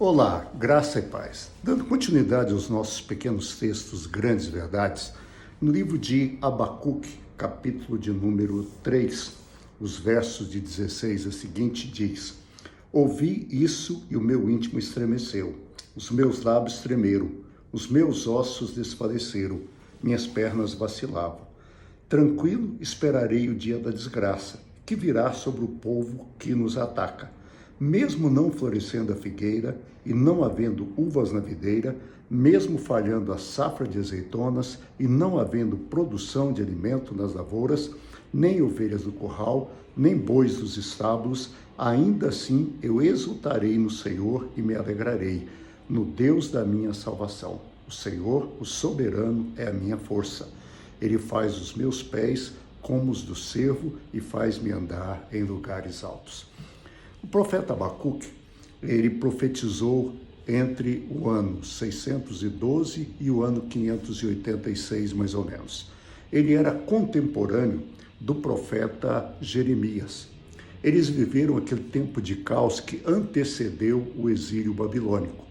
Olá, graça e paz. Dando continuidade aos nossos pequenos textos Grandes Verdades, no livro de Abacuque, capítulo de número 3, os versos de 16 a seguinte diz: Ouvi isso e o meu íntimo estremeceu, os meus lábios tremeram, os meus ossos desfaleceram, minhas pernas vacilavam. Tranquilo esperarei o dia da desgraça, que virá sobre o povo que nos ataca. Mesmo não florescendo a figueira e não havendo uvas na videira, mesmo falhando a safra de azeitonas e não havendo produção de alimento nas lavouras, nem ovelhas do curral, nem bois dos estábulos, ainda assim eu exultarei no Senhor e me alegrarei, no Deus da minha salvação. O Senhor, o soberano, é a minha força. Ele faz os meus pés como os do cervo e faz-me andar em lugares altos. O profeta Abacuque, ele profetizou entre o ano 612 e o ano 586, mais ou menos. Ele era contemporâneo do profeta Jeremias. Eles viveram aquele tempo de caos que antecedeu o exílio babilônico.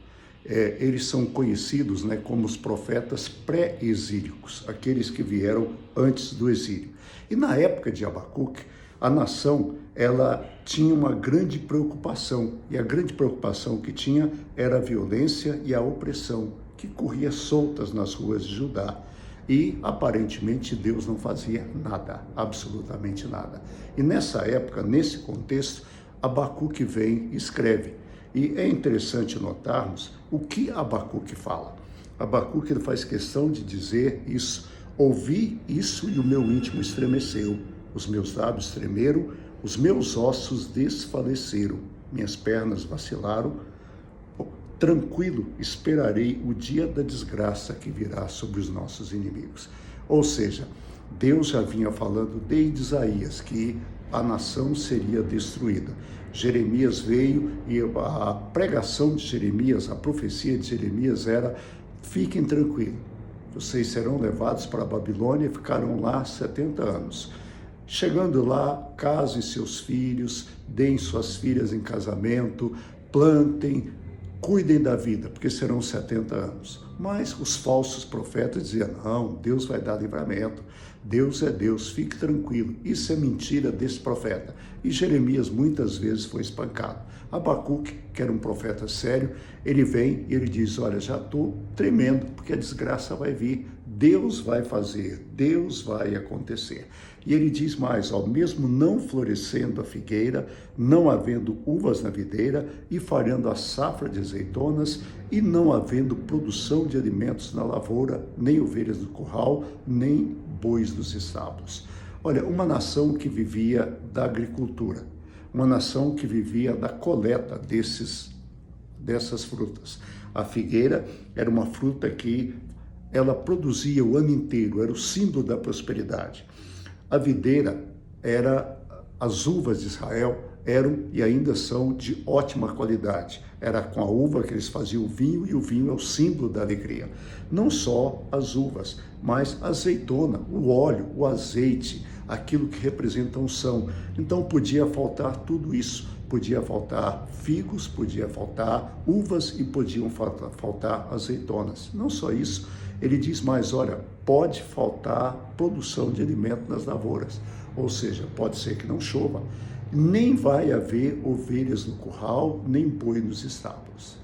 Eles são conhecidos, como os profetas pré-exílicos, aqueles que vieram antes do exílio. E na época de Abacuque, a nação, ela tinha uma grande preocupação, e a grande preocupação que tinha era a violência e a opressão que corria soltas nas ruas de Judá. E, aparentemente, Deus não fazia nada, absolutamente nada. E nessa época, nesse contexto, Abacuque vem e escreve. E é interessante notarmos o que Abacuque fala. Abacuque ele faz questão de dizer isso: ouvi isso e o meu íntimo estremeceu, os meus lábios tremeram, os meus ossos desfaleceram, minhas pernas vacilaram. Tranquilo esperarei o dia da desgraça que virá sobre os nossos inimigos. Ou seja, Deus já vinha falando desde Isaías que a nação seria destruída. Jeremias veio e a pregação de Jeremias, a profecia de Jeremias era: fiquem tranquilos, vocês serão levados para a Babilônia e ficarão lá 70 anos. Chegando lá, casem seus filhos, deem suas filhas em casamento, plantem, cuidem da vida, porque serão 70 anos. Mas os falsos profetas diziam: não, Deus vai dar livramento, Deus é Deus, fique tranquilo. Isso é mentira desse profeta. E Jeremias muitas vezes foi espancado. Abacuque, que era um profeta sério, ele vem e ele diz: olha, já estou tremendo, porque a desgraça vai vir, Deus vai fazer, Deus vai acontecer. E ele diz mais: mesmo não florescendo a figueira, não havendo uvas na videira, e falhando a safra de azeitonas, e não havendo produção de alimentos na lavoura, nem ovelhas do curral, nem bois dos estábulos. Olha, uma nação que vivia da agricultura, uma nação que vivia da coleta dessas frutas. A figueira era uma fruta que ela produzia o ano inteiro, era o símbolo da prosperidade. A videira as uvas de Israel eram e ainda são de ótima qualidade. Era com a uva que eles faziam o vinho, e o vinho é o símbolo da alegria. Não só as uvas, mas a azeitona, o óleo, o azeite, aquilo que representa a unção. Então podia faltar tudo isso. Podia faltar figos, podia faltar uvas e podiam faltar azeitonas. Não só isso, ele diz mais: olha, pode faltar produção de alimento nas lavouras. Ou seja, pode ser que não chova, nem vai haver ovelhas no curral, nem boi nos estábulos.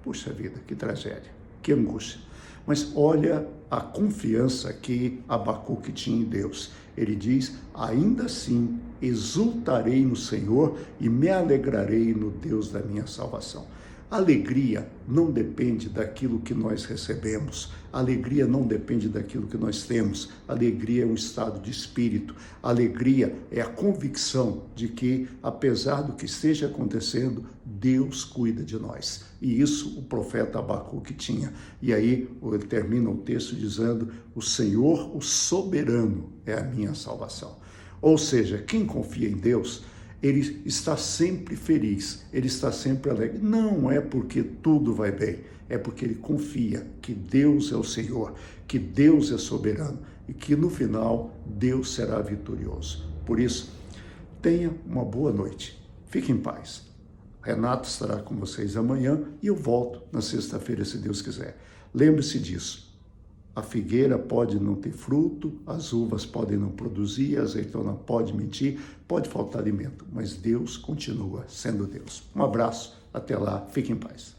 Puxa vida, que tragédia, que angústia. Mas olha a confiança que Abacuque tinha em Deus. Ele diz: ainda assim exultarei no Senhor e me alegrarei no Deus da minha salvação. Alegria não depende daquilo que nós recebemos. Alegria não depende daquilo que nós temos. Alegria é um estado de espírito. Alegria é a convicção de que, apesar do que esteja acontecendo, Deus cuida de nós. E isso o profeta Abacuque tinha. E aí ele termina o texto dizendo: o Senhor, o soberano, é a minha salvação. Ou seja, quem confia em Deus, ele está sempre feliz, ele está sempre alegre. Não é porque tudo vai bem, é porque ele confia que Deus é o Senhor, que Deus é soberano e que no final Deus será vitorioso. Por isso, tenha uma boa noite, fique em paz. Renato estará com vocês amanhã e eu volto na sexta-feira, se Deus quiser. Lembre-se disso. A figueira pode não ter fruto, as uvas podem não produzir, a azeitona pode mentir, pode faltar alimento, mas Deus continua sendo Deus. Um abraço, até lá, fique em paz.